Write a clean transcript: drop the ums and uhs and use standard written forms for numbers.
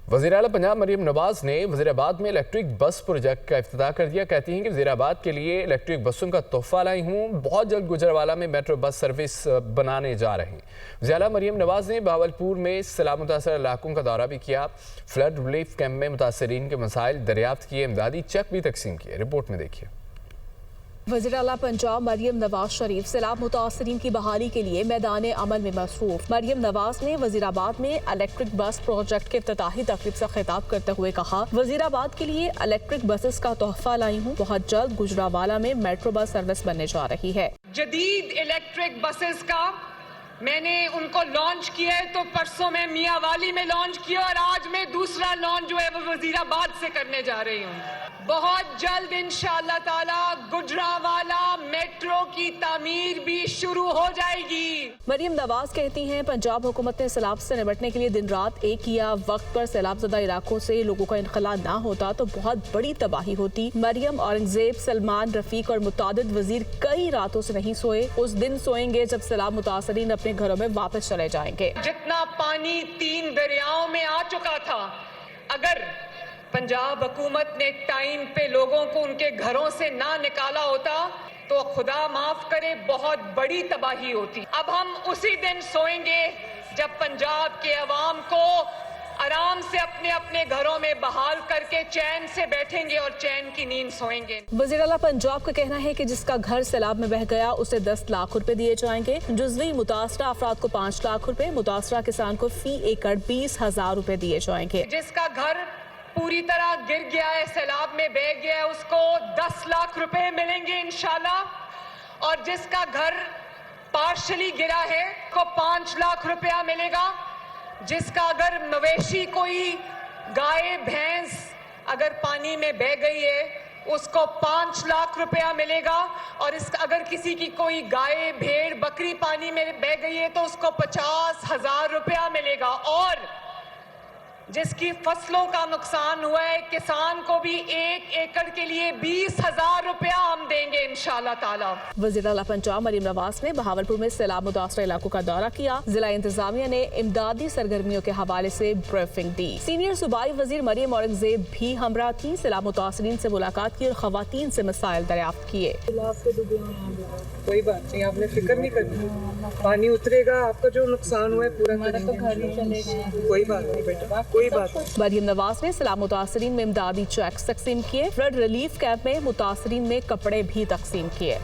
वज़ीर-ए-आला पंजाब मरियम नवाज ने वज़ीराबाद में electric bus project का इफ्तिताह कर दिया। कहती हैं कि वज़ीराबाद के लिए इलेक्ट्रिक बसों का तोहफा लाई हूँ। बहुत जल्द गुजरावाला में मेट्रो बस सर्विस बनाने जा रही। वज़ीर-ए-आला मरियम नवाज ने बहावलपुर में सैलाब मुतासर इलाकों का दौरा भी किया। फ्लड रिलीफ कैंप में मुतासरीन के मसाइल दरियाफ्त किए, इमदादी चेक भी तकसीम किए। रिपोर्ट में देखिए। वज़ीर-ए-आला पंजाब मरियम नवाज शरीफ सैलाब मुतासरीन की बहाली के लिए मैदान अमल में मसरूफ। मरियम नवाज ने वज़ीराबाद में इलेक्ट्रिक बस प्रोजेक्ट के इफ्तिताही तकरीब से खिताब करते हुए कहा, वज़ीराबाद के लिए इलेक्ट्रिक बसेस का तोहफा लाई हूँ। बहुत जल्द गुजरावाला में मेट्रो बस सर्विस बनने जा रही है। जदीद इलेक्ट्रिक बसेस का मैंने उनको लॉन्च किया है, तो परसों में मियावाली में लॉन्च किया और आज मैं दूसरा लॉन्च जो है वो वज़ीराबाद से करने जा रही हूँ। बहुत जल्द इंशाअल्लाह ताला गुजरावाला मेट्रो की तामीर भी शुरू हो जाएगी। मरियम नवाज कहती हैं, पंजाब हुकूमत ने सैलाब से निपटने के लिए दिन रात एक किया। वक्त पर सैलाब ज़दा इलाकों से लोगों का इनखला ना होता तो बहुत बड़ी तबाही होती। मरियम, औरंगजेब, सलमान, रफीक और मुतादिद वजीर कई रातों से नहीं सोए। उस दिन सोएंगे जब सैलाब मुतासरीन अपने घरों में वापस चले जाएंगे। जितना पानी 3 दरियाओं में आ चुका था, अगर पंजाब हुकूमत ने टाइम पे लोगों को उनके घरों से ना निकाला होता तो खुदा माफ करे बहुत बड़ी तबाही होती। अब हम उसी दिन सोएंगे जब पंजाब के अवाम को आराम से अपने अपने घरों में बहाल करके चैन से बैठेंगे और चैन की नींद सोएंगे। वज़ीर-ए-आला पंजाब का कहना है कि जिसका घर सैलाब में बह गया उसे 10 लाख रुपए दिए जाएंगे। जुज़वी मुतासरा अफराद को 5 लाख रुपए, मुतासरा किसान को फी एकड़ 20,000 रुपए दिए जाएंगे। जिसका घर पूरी तरह गिर गया है, सैलाब में बह गया है, उसको 10 लाख रुपए मिलेंगे इंशाल्लाह। और जिसका घर पार्शली गिरा है को 5 लाख रुपया मिलेगा। जिसका अगर मवेशी कोई गाय भैंस अगर पानी में बह गई है उसको 5 लाख रुपया मिलेगा। और अगर किसी की कोई गाय भेड़ बकरी पानी में बह गई है तो उसको 50,000 रुपया मिलेगा। और जिसकी फसलों का नुकसान हुआ है, किसान को भी 1 एकड़ के लिए 20,000 रुपया हम देंगे इंशाअल्लाह ताला। वज़ीर-ए-आला पंजाब मरियम नवाज ने बहावलपुर में सैलाब मुतासर इलाकों का दौरा किया। जिला इंतजामिया ने इमदादी सरगर्मियों के हवाले से ब्रीफिंग दी। सीनियर सूबाई वजीर मरियम औरंगजेब भी हमरा थी। सैलाब मुतासरीन से मुलाकात की और खवातीन से मसाइल दरियाफ्त किए। कोई बात नहीं, आपने फिक्र नहीं करनी, पानी उतरेगा, आपका जो नुकसान हुआ है पूरा करेंगे। कोई बात नहीं बेटा, कोई बात नहीं। मरियम नवाज ने सैलाब मुतासरीन में इमदादी चेक तकसीम किए। फ्लड रिलीफ कैंप में मुतासरीन में कपड़े भी तकसीम किए।